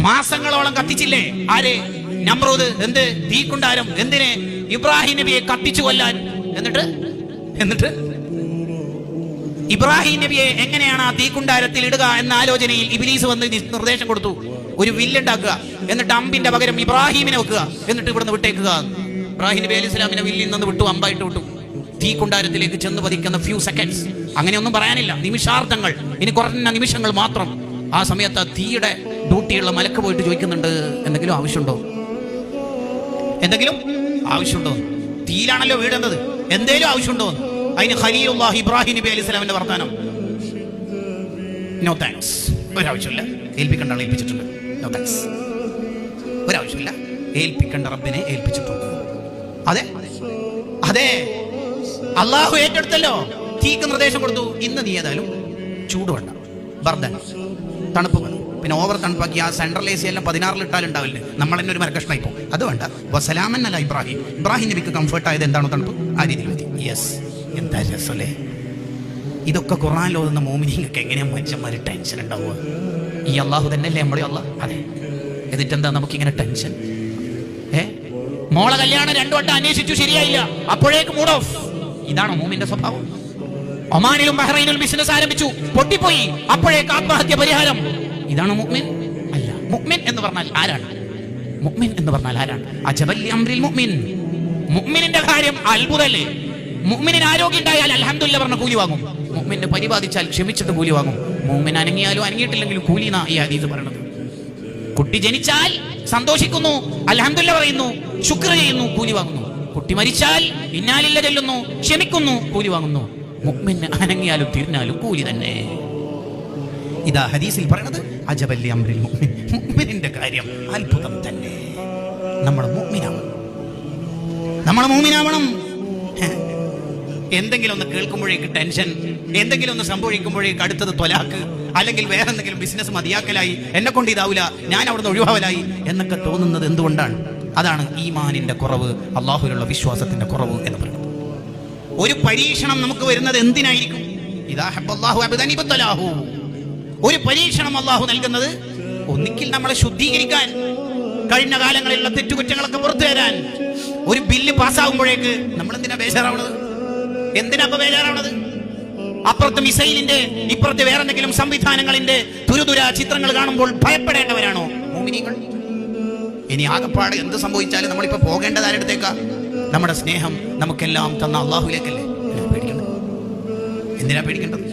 മാസങ്ങളോളം കത്തിച്ചില്ലേ ആര്? നമ്രൂദ്. എന്ത്? തീക്കുണ്ടാരം. എന്തിന്? ഇബ്രാഹിം നബിയെ കത്തിച്ചു കൊല്ലാൻ. എന്നിട്ട് ഇബ്രാഹിം നബിയെ എങ്ങനെയാണ് ആ തീക്കുണ്ടാരത്തിൽ ഇടുക എന്ന ആലോചനയിൽ ഇബ്ലീസ് വന്ന് നിർദ്ദേശം കൊടുത്തു. ഒരു വില്ലുണ്ടാക്കുക, എന്നിട്ട് അമ്പിന്റെ പകരം ഇബ്രാഹിമിനെ വെക്കുക, എന്നിട്ട് ഇവിടുന്ന് വിട്ടേക്കുക. ഇബ്രാഹിം നബി അലൈഹി സ്വലാമിനെ വില്ലിൽ നിന്ന് വിട്ടു, അമ്പായിട്ട് വിട്ടു. തീക്കുണ്ടാരത്തിലേക്ക് ചെന്ന് പതിക്കുന്ന ഫ്യൂ സെക്കൻഡ്സ്. അങ്ങനെയൊന്നും പറയാനില്ല, നിമിഷാർദ്ധങ്ങൾ, ഇനി കുറഞ്ഞ നിമിഷങ്ങൾ മാത്രം. ആ സമയത്ത് ആ തീയുടെ ഡ്യൂട്ടിയുള്ള മലക്ക് പോയിട്ട് ചോദിക്കുന്നുണ്ട്, എന്തെങ്കിലും ആവശ്യമുണ്ടോ? തീയിലാണല്ലോ വീടുന്നത്, എന്തേലും ആവശ്യമുണ്ടോ? അതിന് ഖലീലുല്ലാഹി ഇബ്രാഹിം നബി അലൈഹി സ്വലാമിന്റെ വർത്താനം, നോ താങ്ക്സ്, ഒരാവശ്യമില്ല, ഏൽപ്പിക്കേണ്ട ആളെ ഏൽപ്പിച്ചിട്ടുണ്ട്, നോ താങ്ക്സ്, ഒരാവശ്യമില്ല, ഏൽപ്പിക്കേണ്ട റബ്ബിനെ ഏൽപ്പിച്ചിട്ടുണ്ട്. അതെ, അള്ളാഹു ഏറ്റെടുത്തല്ലോ. തീക്ക് നിർദ്ദേശം കൊടുത്തു, ഇന്ന് നീ ഏതായാലും ചൂട് വേണ്ട, ബർദൻ, തണുപ്പ് വേണം. പിന്നെ ഓവർ തണുപ്പാക്കി ആ സെൻട്രൽ എ സി എല്ലാം 16 ഇട്ടാലുണ്ടാവില്ലേ, നമ്മൾ തന്നെ ഒരു മരക്കഷ്ണം ഇപ്പോൾ അത് വേണ്ട. വസലാമൻ അല്ല ഇബ്രാഹിം നബിക്ക് കംഫർട്ട് ആയത് എന്താണോ തണുപ്പ്, ആ രീതിയിൽ മതി. യെസ്, എന്താ രസമല്ലേ? ഇതൊക്കെ ഖുർആനിൽ ഓതുന്ന മോമിനിങ്ങൾക്ക് എങ്ങനെയാ മനുഷ്യന്മാർ ടെൻഷൻ ഉണ്ടാവുക? ഈ അള്ളാഹു തന്നെയല്ലേ നമ്മളെ അള്ളാഹ്? അതെ, എന്നിട്ടെന്താ നമുക്കിങ്ങനെ ടെൻഷൻ? മോളെ കല്യാണം 2 വട്ടം അന്വേഷിച്ചു, ശരിയായില്ല, അപ്പോഴേക്ക് മൂഡ് ഓഫ്. ഇതാണോ മോമിന്റെ സ്വഭാവം? ഒമാനിലും ബഹ്റൈനിലും ബിസിനസ് ആരംഭിച്ചു, പൊട്ടിപ്പോയി, അപ്പോഴേക്ക് ആത്മഹത്യ പരിഹാരം. ഇതാണ് മുഅ്മിൻ? അല്ല. മുഅ്മിൻ എന്ന് പറഞ്ഞാൽ ആരാണ്? അജബൽ അംറിൽ മുഅ്മിൻ. മുഅ്മിനിന്റെ കാര്യം അത്ഭുതമല്ലേ? മുഅ്മിനിന് ആരോഗ്യം ഉണ്ടായാൽ അൽഹംദുലില്ലാഹ് പറഞ്ഞ കൂലി വാങ്ങും. മുഅ്മിനെ പരിപാലിച്ചാൽ ക്ഷമിച്ചിട്ട് കൂലി വാങ്ങും. മുഅ്മിൻ അനങ്ങിയാലും അനങ്ങിയിട്ടില്ലെങ്കിലും കൂലി എന്നാ ഈ ഹദീസ് പറയുന്നത്. കുട്ടി ജനിച്ചാൽ സന്തോഷിക്കുന്നു, അൽഹംദുലില്ലാഹ് പറയുന്നു, ശുക്ർ ചെയ്യുന്നു, കൂലി വാങ്ങുന്നു. കുട്ടി മരിച്ചാൽ ഇന്നാലില്ല ചൊല്ലുന്നു, ക്ഷമിക്കുന്നു, കൂലി വാങ്ങുന്നു. മുഅ്മിന് അനങ്ങിയാലും തിരിഞ്ഞാലും കൂലി തന്നെ. ഇതാ ഹദീസിൽ പറയുന്നത് അജബൽ അംറിൽ മുഅ്മിൻ. മുഅ്മിനിന്റെ കാര്യം അത്ഭുതം തന്നെ. നമ്മൾ മുഅ്മിനാവണം. എന്തെങ്കിലും ഒന്ന് കേൾക്കുമ്പോഴേക്ക് ടെൻഷൻ, എന്തെങ്കിലും ഒന്ന് സംഭവിക്കുമ്പോഴേക്ക് അടുത്തത് ത്വലാഖ്, അല്ലെങ്കിൽ വേറെ എന്തെങ്കിലും ബിസിനസ് മതിയാക്കലായി, എന്നെ കൊണ്ട് ഇതാവില്ല, ഞാൻ അവിടുന്ന് ഒഴിവാവലായി എന്നൊക്കെ തോന്നുന്നത് എന്തുകൊണ്ടാണ്? അതാണ് ഈമാനിന്റെ കുറവ്, അള്ളാഹുവിലുള്ള വിശ്വാസത്തിന്റെ കുറവ് എന്ന് പറയുന്നത്. ഒരു പരീക്ഷണം നമുക്ക് വരുന്നത് എന്തിനായിരിക്കും? ഒരു പരീക്ഷണം അള്ളാഹു നൽകുന്നത് ഒന്നിക്കിൽ നമ്മളെ ശുദ്ധീകരിക്കാൻ, കഴിഞ്ഞ കാലങ്ങളിലുള്ള തെറ്റുകുറ്റങ്ങളൊക്കെ പുറത്തു തരാൻ. ഒരു ബില്ല് പാസ്സാകുമ്പോഴേക്ക് നമ്മൾ എന്തിനാ ബേജാറാവണത്? അപ്പുറത്ത് മിസൈലിന്റെ, ഇപ്പുറത്ത് വേറെ എന്തെങ്കിലും സംവിധാനങ്ങളിന്റെ തുരുതുര ചിത്രങ്ങൾ കാണുമ്പോൾ ഭയപ്പെടേണ്ടവരാണോ മുഅ്മിനീങ്ങൾ? ഇനി ആകപ്പാട് എന്ത് സംഭവിച്ചാലും നമ്മളിപ്പോ പോകേണ്ടത് ആരുടെത്തേക്കാ? നമ്മുടെ സ്നേഹം നമുക്കെല്ലാം തന്ന അള്ളാഹുവിലേക്കല്ലേ. എന്തിനാ പേടിക്കേണ്ടത്?